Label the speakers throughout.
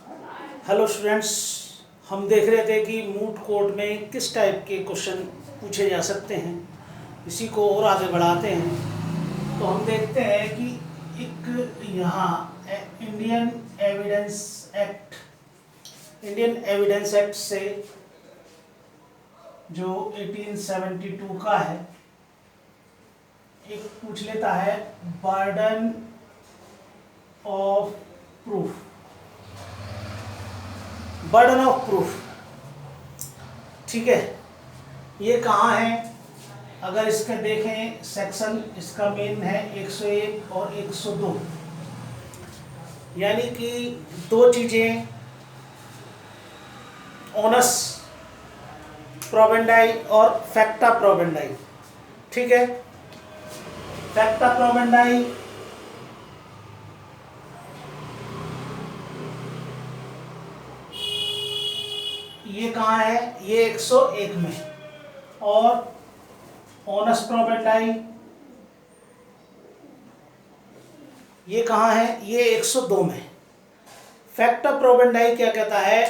Speaker 1: Hello students, हम देख रहे थे कि मूट कोर्ट में किस टाइप के क्वेश्चन पूछे जा सकते हैं। इसी को और आगे बढ़ाते हैं तो हम देखते हैं कि एक यहाँ इंडियन एविडेंस एक्ट से जो 1872 का है, एक पूछ लेता है burden of proof. Burden of proof, ठीक है, ये कहाँ है? अगर इसका देखें सेक्शन, इसका मेन है 101 और 102, यानी कि दो चीजें, ओनस प्रोबेंडाई और फैक्टा प्रोबेंडाई। ठीक है, फैक्टा प्रोबेंडाई ये कहाँ है? ये 101 में, और ओनस प्रोबेंडाई ये कहाँ है? ये 102 में। फैक्टा प्रोबेंडाई क्या कहता है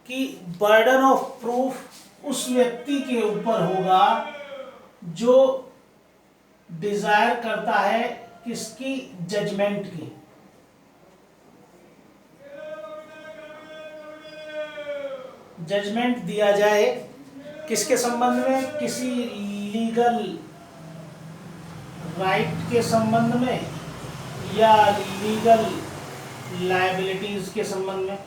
Speaker 1: कि बर्डन ऑफ प्रूफ उस व्यक्ति के ऊपर होगा जो डिजायर करता है किसकी? जजमेंट की। जजमेंट दिया जाए किसके संबंध में? किसी लीगल राइट के संबंध में या लीगल लायबिलिटीज के संबंध में।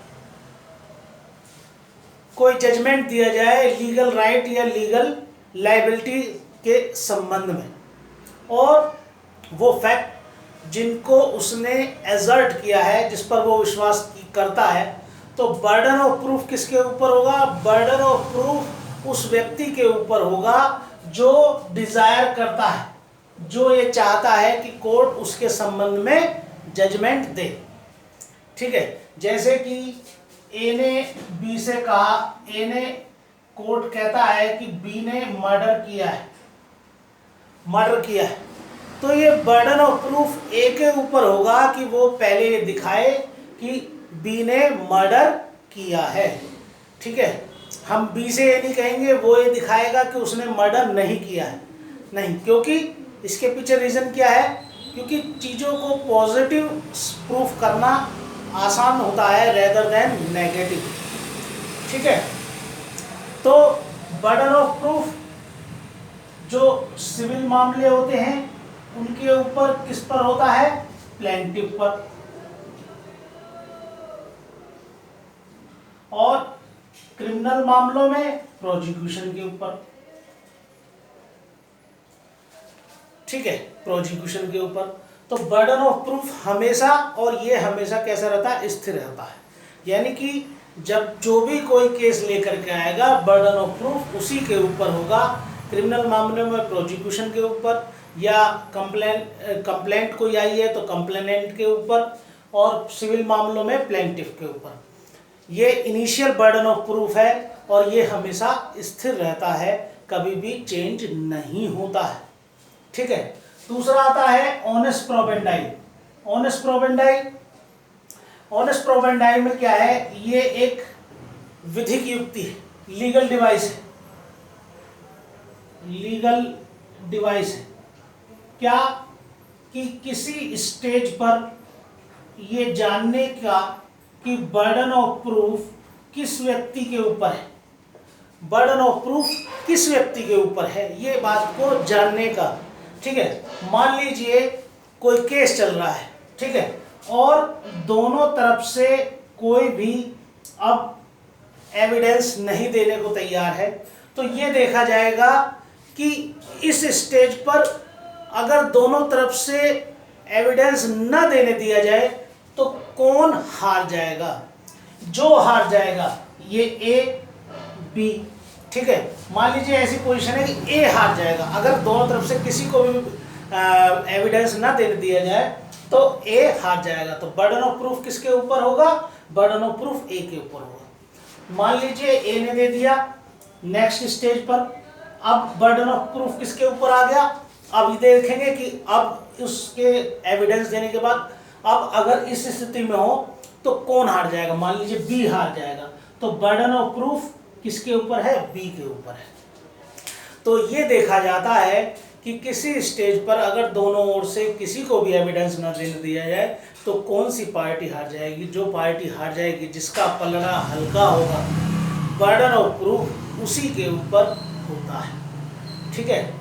Speaker 1: कोई जजमेंट दिया जाए लीगल राइट या लीगल लायबिलिटी के संबंध में, और वो फैक्ट जिनको उसने एजर्ट किया है, जिस पर वो विश्वास करता है, तो बर्डन ऑफ प्रूफ किसके ऊपर होगा? बर्डन ऑफ प्रूफ उस व्यक्ति के ऊपर होगा जो डिजायर करता है, जो ये चाहता है कि कोर्ट उसके संबंध में जजमेंट दे। ठीक है, जैसे कि ए ने बी से कहा, ए ने, कोर्ट कहता है कि बी ने मर्डर किया है, तो ये बर्डन ऑफ प्रूफ ए के ऊपर होगा कि वो पहले ये दिखाए कि बी ने मर्डर किया है। ठीक है, हम बी से ये नहीं कहेंगे, वो ये दिखाएगा कि उसने मर्डर नहीं किया है। नहीं, क्योंकि इसके पीछे रीजन क्या है? क्योंकि चीज़ों को पॉजिटिव प्रूफ करना आसान होता है रेदर देन नेगेटिव। ठीक है, तो बर्डन ऑफ प्रूफ जो सिविल मामले होते हैं उनके ऊपर किस पर होता है? प्लेंटिफ पर। और क्रिमिनल मामलों में प्रोसिक्यूशन के ऊपर। ठीक है, प्रोसिक्यूशन के ऊपर। तो बर्डन ऑफ प्रूफ हमेशा, और ये हमेशा कैसा रहता है? स्थिर रहता है। यानी कि जब जो भी कोई केस लेकर के आएगा, बर्डन ऑफ प्रूफ उसी के ऊपर होगा। क्रिमिनल मामले में प्रोसिक्यूशन के ऊपर, या कंप्लेंट कोई आई है तो कंप्लेनेंट के ऊपर, और सिविल मामलों में प्लेंटिफ के ऊपर। ये इनिशियल बर्डन ऑफ प्रूफ है और ये हमेशा स्थिर रहता है, कभी भी चेंज नहीं होता है। ठीक है, दूसरा आता है ऑनेस प्रोबेंडाई। ऑनेस प्रोबेंडाई में क्या है? ये एक विधिक युक्ति है, लीगल डिवाइस है। क्या कि किसी स्टेज पर ये जानने का कि बर्डन ऑफ प्रूफ किस व्यक्ति के ऊपर है, बर्डन ऑफ प्रूफ किस व्यक्ति के ऊपर है, ये बात को जानने का। ठीक है, मान लीजिए कोई केस चल रहा है, ठीक है, और दोनों तरफ से कोई भी अब एविडेंस नहीं देने को तैयार है, तो ये देखा जाएगा कि इस स्टेज पर अगर दोनों तरफ से एविडेंस न देने दिया जाए तो कौन हार जाएगा? जो हार जाएगा, ये ए बी। ठीक है, मान लीजिए ऐसी पोजीशन है कि ए हार जाएगा, अगर दोनों तरफ से किसी को भी एविडेंस ना देने दिया जाए तो ए हार जाएगा। तो बर्डन ऑफ प्रूफ किसके ऊपर होगा? बर्डन ऑफ प्रूफ ए के ऊपर होगा। मान लीजिए ए ने दे दिया, नेक्स्ट स्टेज पर अब बर्डन ऑफ प्रूफ किसके ऊपर आ गया? अब देखेंगे कि अब उसके एविडेंस देने के बाद अब अगर इस स्थिति में हो तो कौन हार जाएगा? मान लीजिए बी हार जाएगा, तो बर्डन ऑफ प्रूफ किसके ऊपर है? बी के ऊपर है। तो ये देखा जाता है कि किसी स्टेज पर अगर दोनों ओर से किसी को भी एविडेंस न देने दिया जाए तो कौन सी पार्टी हार जाएगी? जो पार्टी हार जाएगी, जिसका पलड़ा हल्का होगा, बर्डन ऑफ प्रूफ उसी के ऊपर होता है। ठीक है,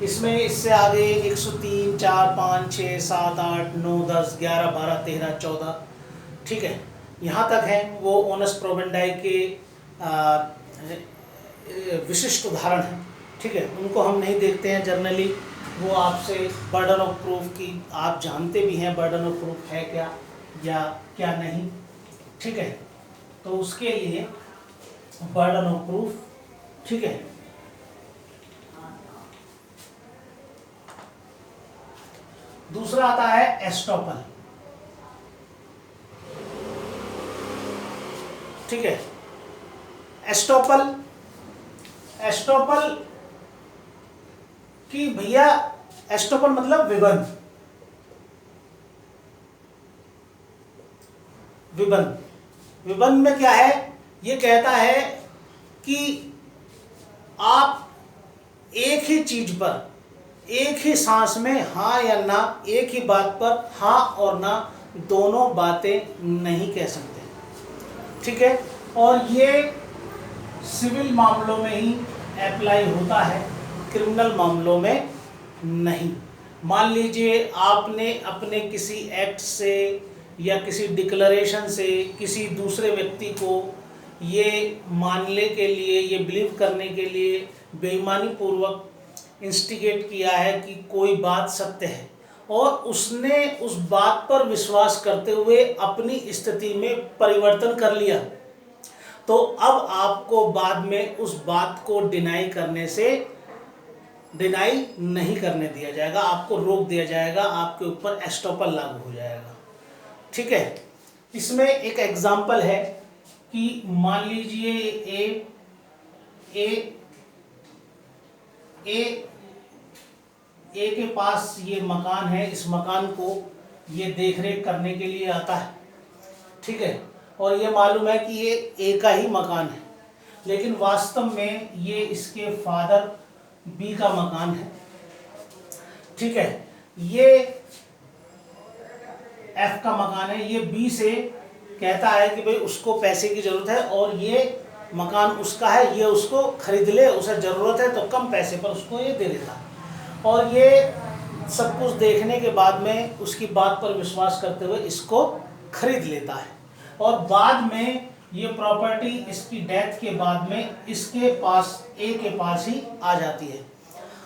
Speaker 1: इसमें इससे आगे 103, 4, 5, 6, 7, 8, 9, 10, 11, 12, 13, 14, ठीक है, यहाँ तक है वो ओनस प्रोबेंडाई के विशिष्ट उदाहरण हैं। ठीक है, उनको हम नहीं देखते हैं जनरली, वो आपसे बर्डन ऑफ प्रूफ की, आप जानते भी हैं बर्डन ऑफ प्रूफ है क्या या क्या नहीं। ठीक है, तो उसके लिए बर्डन ऑफ प्रूफ, ठीक है, दूसरा आता है एस्टॉपल। ठीक है, एस्टॉपल कि भैया एस्टॉपल मतलब विबंध। विबंध में क्या है? ये कहता है कि आप एक ही चीज पर एक ही सांस में हाँ या ना, एक ही बात पर हाँ और ना दोनों बातें नहीं कह सकते। ठीक है, और ये सिविल मामलों में ही अप्लाई होता है, क्रिमिनल मामलों में नहीं। मान लीजिए आपने अपने किसी एक्ट से या किसी डिक्लेरेशन से किसी दूसरे व्यक्ति को ये मानने के लिए, ये बिलीव करने के लिए बेईमानी पूर्वक इंस्टिगेट किया है कि कोई बात सत्य है, और उसने उस बात पर विश्वास करते हुए अपनी स्थिति में परिवर्तन कर लिया, तो अब आपको बाद में उस बात को डिनाई नहीं करने दिया जाएगा, आपको रोक दिया जाएगा, आपके ऊपर एस्टॉपल लागू हो जाएगा। ठीक है, इसमें एक एग्जाम्पल है कि मान लीजिए ए के पास ये मकान है, इस मकान को ये देखरेख करने के लिए आता है। ठीक है, और ये मालूम है कि ये ए का ही मकान है, लेकिन वास्तव में ये इसके फादर बी का मकान है। ठीक है, ये एफ का मकान है, ये बी से कहता है कि भाई उसको पैसे की ज़रूरत है और ये मकान उसका है, ये उसको खरीद ले, उसे ज़रूरत है तो कम पैसे पर उसको ये दे देता है। और ये सब कुछ देखने के बाद में उसकी बात पर विश्वास करते हुए इसको खरीद लेता है, और बाद में ये प्रॉपर्टी इसकी डेथ के बाद में इसके पास, ए के पास ही आ जाती है।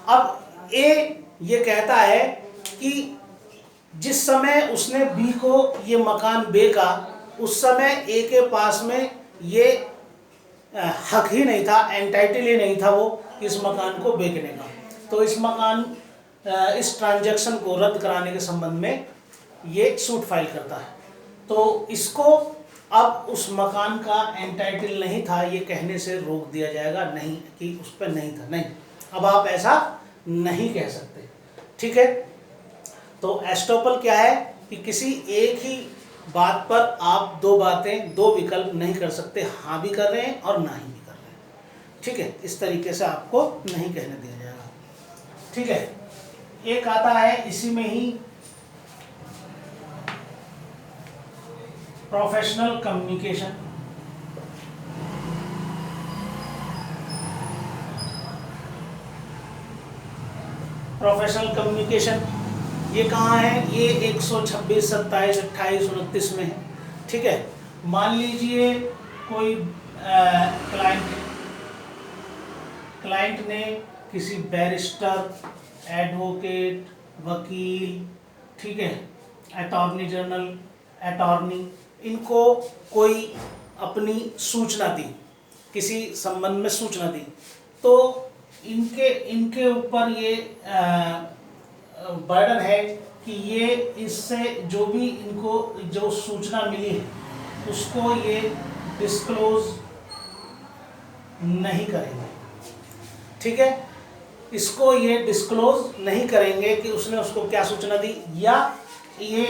Speaker 1: अब ए ये कहता है कि जिस समय उसने बी को ये मकान बेचा, उस समय ए के पास में ये हक ही नहीं था, एंटाइटल ही नहीं था वो इस मकान को बेचने का। तो इस ट्रांजैक्शन को रद्द कराने के संबंध में ये सूट फाइल करता है। तो इसको अब उस मकान का एंटाइटल नहीं था ये कहने से रोक दिया जाएगा, नहीं कि उस पर नहीं था, नहीं, अब आप ऐसा नहीं कह सकते। ठीक है, तो एस्टॉपल क्या है कि किसी एक ही बात पर आप दो विकल्प नहीं कर सकते, हाँ भी कर रहे हैं और ना ही भी कर रहे हैं। ठीक है, इस तरीके से आपको नहीं कहने दिया जाएगा। ठीक है, एक आता है इसी में ही प्रोफेशनल कम्युनिकेशन। प्रोफेशनल कम्युनिकेशन ये कहाँ है? ये 126, 27, 28, 29 में है। ठीक है, मान लीजिए कोई क्लाइंट ने किसी बैरिस्टर, एडवोकेट, वकील, ठीक है, अटॉर्नी जनरल, अटॉर्नी, इनको कोई अपनी सूचना दी, किसी संबंध में सूचना दी, तो इनके ऊपर ये बर्डन है कि ये इससे जो भी इनको जो सूचना मिली है उसको ये डिस्क्लोज नहीं करेंगे। ठीक है, इसको ये डिस्क्लोज नहीं करेंगे कि उसने उसको क्या सूचना दी, या ये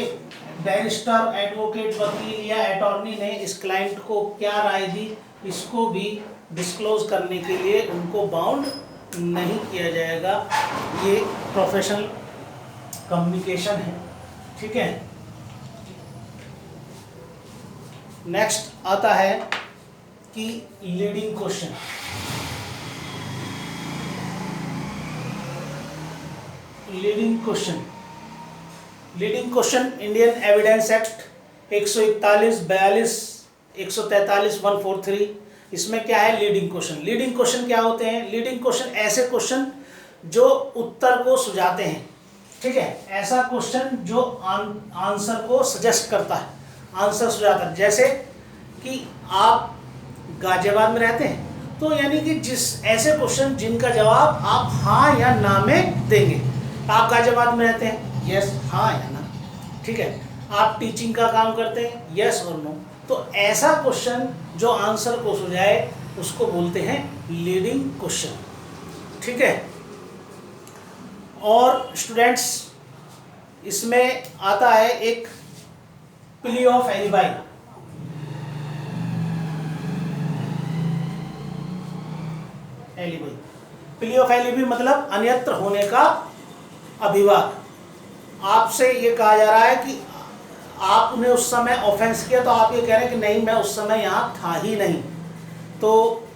Speaker 1: बैरिस्टर, एडवोकेट, वकील या अटॉर्नी ने इस क्लाइंट को क्या राय दी, इसको भी डिस्क्लोज करने के लिए उनको बाउंड नहीं किया जाएगा। ये प्रोफेशनल कम्युनिकेशन है, ठीक है। नेक्स्ट आता है कि leading question. Leading question, leading question Indian evidence act 141, 42, 143, 143, इसमें क्या है लीडिंग क्वेश्चन। लीडिंग क्वेश्चन क्या होते हैं? लीडिंग क्वेश्चन ऐसे क्वेश्चन जो उत्तर को सुझाते हैं, ठीक है, ऐसा क्वेश्चन जो आंसर को सजेस्ट करता है, आंसर सुझाता है। जैसे कि आप गाजियाबाद में रहते हैं, तो यानी कि जिस ऐसे क्वेश्चन जिनका जवाब आप हाँ या ना में देंगे। आप गाजियाबाद में रहते हैं, यस, हाँ या ना, ठीक है। आप टीचिंग का काम करते हैं, यस और नो। तो ऐसा क्वेश्चन जो आंसर को सुझाए उसको बोलते हैं लीडिंग क्वेश्चन, ठीक है। और स्टूडेंट्स, इसमें आता है एक plea of alibi. Alibi, plea of alibi मतलब अन्यत्र होने का अभिवाद। आपसे ये कहा जा रहा है कि आपने उस समय ऑफेंस किया, तो आप ये कह रहे हैं कि नहीं, मैं उस समय यहाँ था ही नहीं, तो